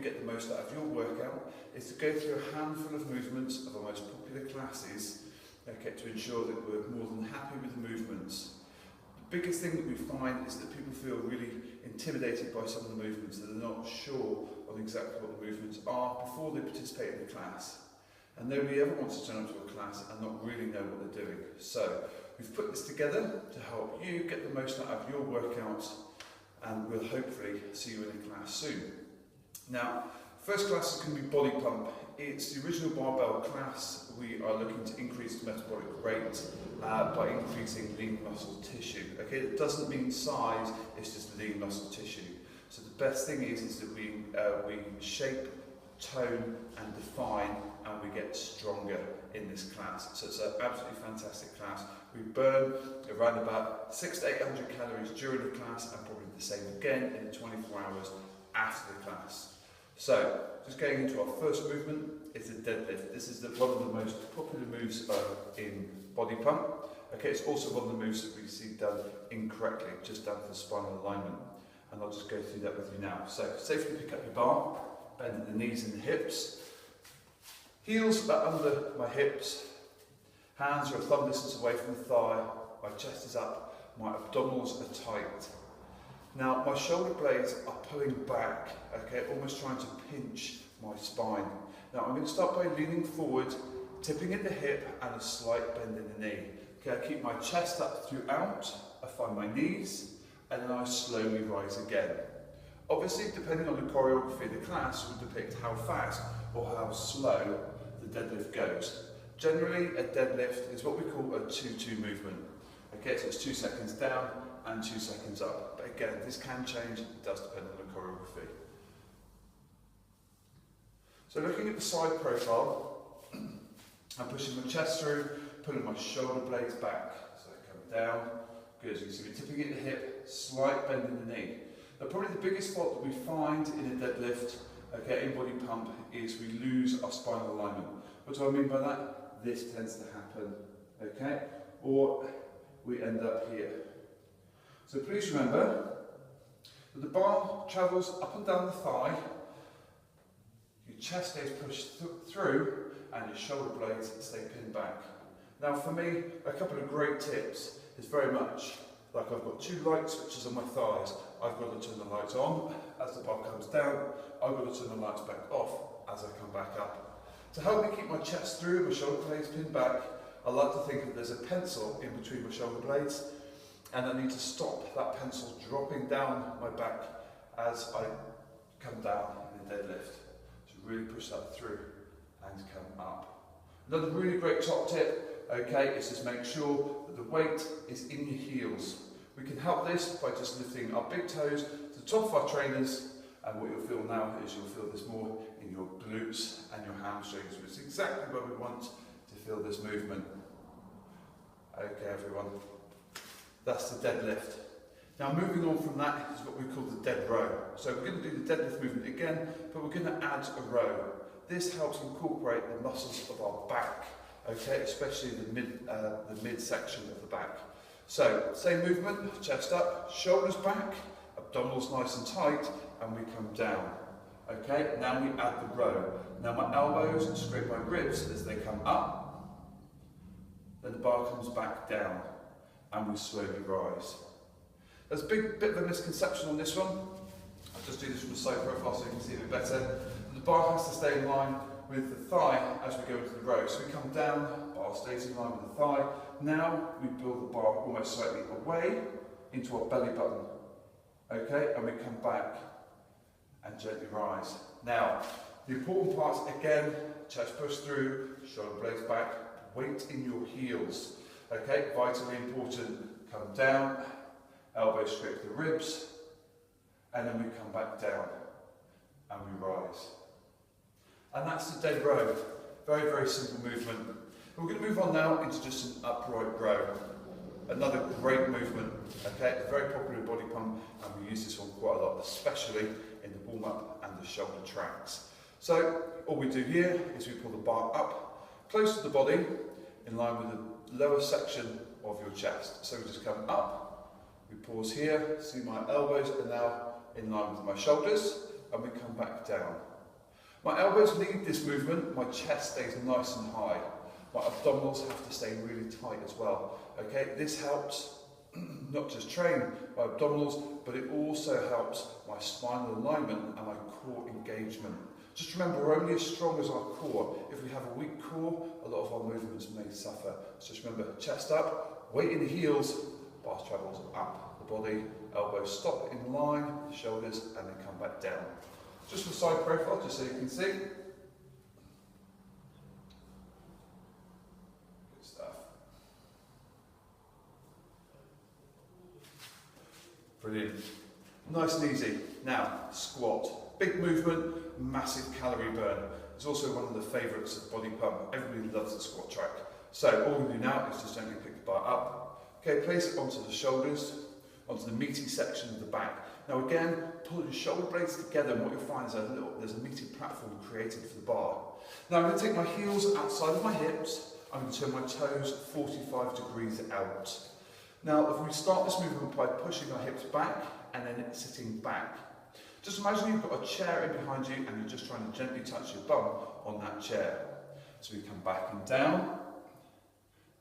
get the most out of your workout is to go through a handful of movements of our most popular classes, okay, to ensure that we're more than happy with the movements. The biggest thing that we find is that people feel really intimidated by some of the movements, that they're not sure on exactly what the movements are before they participate in the class. And nobody ever wants to turn up to a class and not really know what they're doing. So we've put this together to help you get the most out of your workouts, and we'll hopefully see you in a class soon. Now, first class is going to be body pump. It's the original barbell class. We are looking to increase the metabolic rate by increasing lean muscle tissue. Okay, it doesn't mean size, it's just lean muscle tissue. So the best thing is that we shape, tone and define, and we get stronger in this class. So it's an absolutely fantastic class. We burn around about 600 to 800 calories during the class, and probably the same again in the 24 hours after the class. So, just going into our first movement, it's a deadlift. This is one of the most popular moves in body pump. Okay, it's also one of the moves that we see done incorrectly, just down to the spinal alignment. And I'll just go through that with you now. So, safely pick up your bar, bend the knees and the hips. Heels are under my hips. Hands are a thumb distance away from the thigh. My chest is up. My abdominals are tight. Now, my shoulder blades are pulling back, okay, almost trying to pinch my spine. Now, I'm going to start by leaning forward, tipping at the hip and a slight bend in the knee. Okay, I keep my chest up throughout, I find my knees, and then I slowly rise again. Obviously, depending on the choreography of the class, will depict how fast or how slow the deadlift goes. Generally, a deadlift is what we call a 2-2 movement. Okay, so it's 2 seconds down and 2 seconds up. But again, this can change, it does depend on the choreography. So looking at the side profile, I'm pushing my chest through, pulling my shoulder blades back. So I come down, good, as you can see, we're tipping at the hip, slight bend in the knee. Now probably the biggest fault that we find in a deadlift, okay, in body pump, is we lose our spinal alignment. What do I mean by that? This tends to happen, okay? Or we end up here. So please remember that the bar travels up and down the thigh, your chest stays pushed through, and your shoulder blades stay pinned back. Now for me, a couple of great tips is very much like I've got 2 light switches on my thighs. I've got to turn the lights on as the bar comes down. I've got to turn the lights back off as I come back up. To help me keep my chest through, my shoulder blades pinned back, I like to think that there's a pencil in between my shoulder blades, and I need to stop that pencil dropping down my back as I come down in the deadlift. So really push that through and come up. Another really great top tip, okay, is just make sure that the weight is in your heels. We can help this by just lifting our big toes to the top of our trainers, and what you'll feel now is you'll feel this more in your glutes and your hamstrings, which is exactly where we want to feel this movement. Okay everyone, that's the deadlift. Now moving on from that is what we call the dead row. So we're going to do the deadlift movement again, but we're going to add a row. This helps incorporate the muscles of our back, okay, especially the mid section of the back. So same movement, chest up, shoulders back, abdominals nice and tight, and we come down. Okay, now we add the row. Now my elbows scrape my ribs as they come up, then the bar comes back down, and we slowly rise. There's a bit of a misconception on this one. I'll just do this from the side profile so you can see it a bit better. The bar has to stay in line with the thigh as we go into the row. So we come down, bar stays in line with the thigh. Now we build the bar almost slightly away into our belly button. Okay, and we come back and gently rise. Now, the important parts again, chest push through, shoulder blades back, weight in your heels. Okay, vitally important. Come down, elbows scrape the ribs, and then we come back down and we rise. And that's the dead row. Very, very simple movement. We're going to move on now into just an upright row. Another great movement. Okay, it's very popular in body pump, and we use this one quite a lot, especially in the warm up and the shoulder tracks. So all we do here is we pull the bar up close to the body in line with the lower section of your chest. So we just come up, we pause here, see my elbows are now in line with my shoulders, and we come back down. My elbows lead this movement, my chest stays nice and high. My abdominals have to stay really tight as well. Okay, this helps not just train my abdominals, but it also helps my spinal alignment and my core engagement. Just remember, we're only as strong as our core. If we have a weak core, a lot of our movements may suffer. So just remember, chest up, weight in the heels, bars travels up the body, elbows stop in line, shoulders, and then come back down. Just for side profile, just so you can see. Good stuff. Brilliant. Nice and easy. Now, squat. Big movement, massive calorie burn. It's also one of the favourites of BodyPump. Everybody loves the squat track. So all we do now is just gently pick the bar up. Okay, place it onto the shoulders, onto the meaty section of the back. Now again, pull your shoulder blades together, and what you'll find is there's a meaty platform created for the bar. Now I'm going to take my heels outside of my hips. I'm going to turn my toes 45 degrees out. Now if we start this movement by pushing our hips back and then sitting back. Just imagine you've got a chair in behind you and you're just trying to gently touch your bum on that chair. So we come back and down,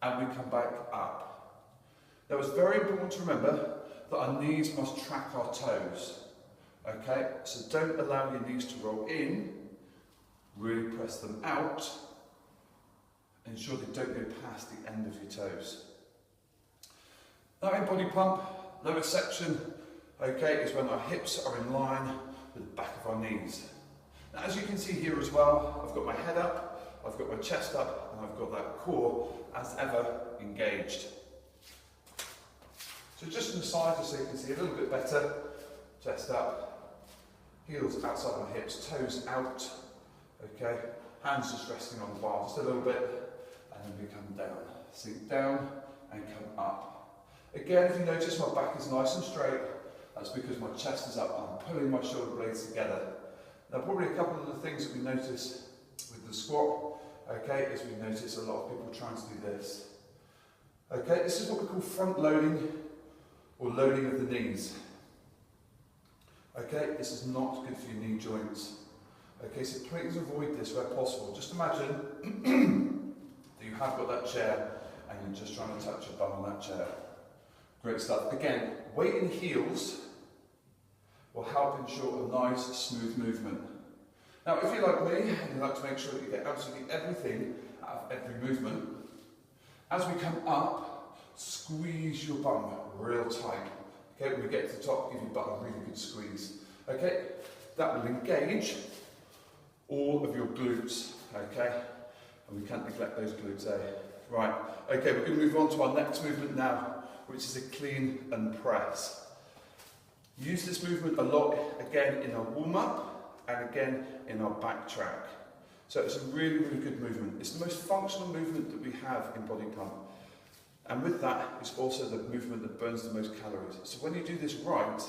and we come back up. Now it's very important to remember that our knees must track our toes. Okay, so don't allow your knees to roll in, really press them out, ensure they don't go past the end of your toes. Now in BodyPump, lower section, okay, is when our hips are in line with the back of our knees. Now as you can see here as well, I've got my head up, I've got my chest up, and I've got that core as ever engaged. So just from the side, just so you can see a little bit better, chest up, heels outside my hips, toes out, okay, hands just resting on the bar just a little bit, and then we come down, sink down and come up. Again, if you notice my back is nice and straight, that's because my chest is up and I'm pulling my shoulder blades together. Now probably a couple of the things that we notice with the squat, okay, is we notice a lot of people trying to do this. Okay, this is what we call front loading or loading of the knees. Okay, this is not good for your knee joints. Okay, so please avoid this where possible. Just imagine that you have got that chair and you're just trying to touch your bum on that chair. Great stuff. Again, weight in heels will help ensure a nice, smooth movement. Now, if you're like me and you like to make sure that you get absolutely everything out of every movement, as we come up, squeeze your bum real tight. Okay, when we get to the top, give your butt a really good squeeze. Okay, that will engage all of your glutes. Okay, and we can't neglect those glutes, eh? Right, okay, we're going to move on to our next movement now, which is a clean and press. Use this movement a lot, again, in our warm-up and again in our back track. So it's a really, really good movement. It's the most functional movement that we have in BodyPump. And with that, it's also the movement that burns the most calories. So when you do this right,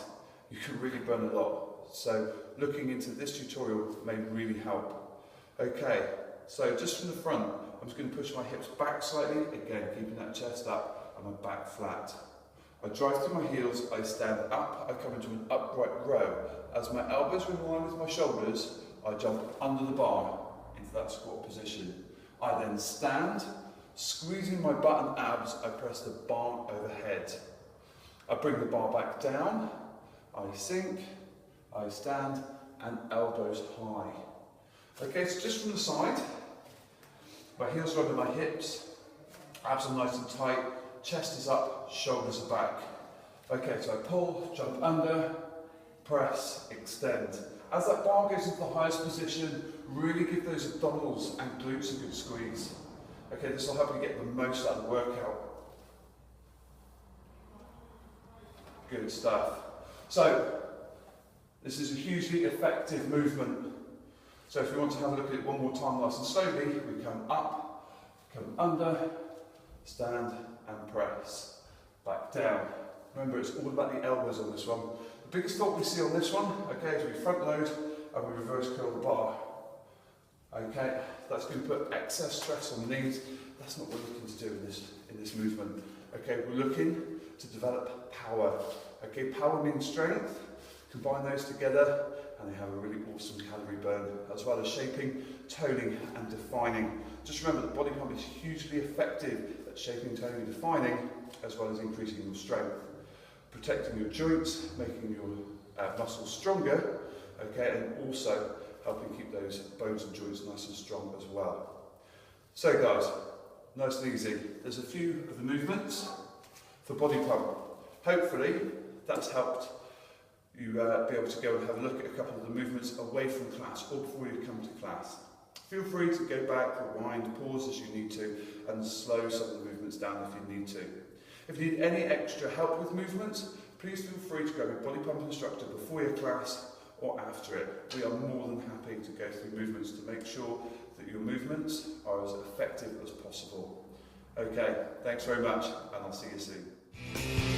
you can really burn a lot. So looking into this tutorial may really help. Okay, so just from the front, I'm just going to push my hips back slightly, again, keeping that chest up and my back flat. I drive through my heels, I stand up, I come into an upright row. As my elbows are in line with my shoulders, I jump under the bar into that squat position. I then stand, squeezing my butt and abs, I press the bar overhead. I bring the bar back down, I sink, I stand, and elbows high. Okay, so just from the side, my heels are under my hips, abs are nice and tight, chest is up, shoulders are back. Okay, so I pull, jump under, press, extend. As that bar goes into the highest position, really give those abdominals and glutes a good squeeze. Okay, this will help you get the most out of the workout. Good stuff. So, this is a hugely effective movement. So if you want to have a look at it one more time nice and slowly, we come up, come under, stand and press. Back down. Remember, it's all about the elbows on this one. The biggest fault we see on this one, okay, is we front load and we reverse curl the bar. Okay, that's going to put excess stress on the knees. That's not what we're looking to do in this movement. Okay, we're looking to develop power. Okay, power means strength. Combine those together and they have a really awesome calorie burn, as well as shaping, toning and defining. Just remember that BodyPump is hugely effective at shaping, toning and defining, as well as increasing your strength, protecting your joints, making your muscles stronger, okay, and also helping keep those bones and joints nice and strong as well. So guys, nice and easy. There's a few of the movements for BodyPump. Hopefully that's helped you be able to go and have a look at a couple of the movements away from class or before you come to class. Feel free to go back, rewind, pause as you need to, and slow some of the movements down if you need to. If you need any extra help with movements, please feel free to grab your BodyPump instructor before your class or after it. We are more than happy to go through movements to make sure that your movements are as effective as possible. Okay, thanks very much, and I'll see you soon.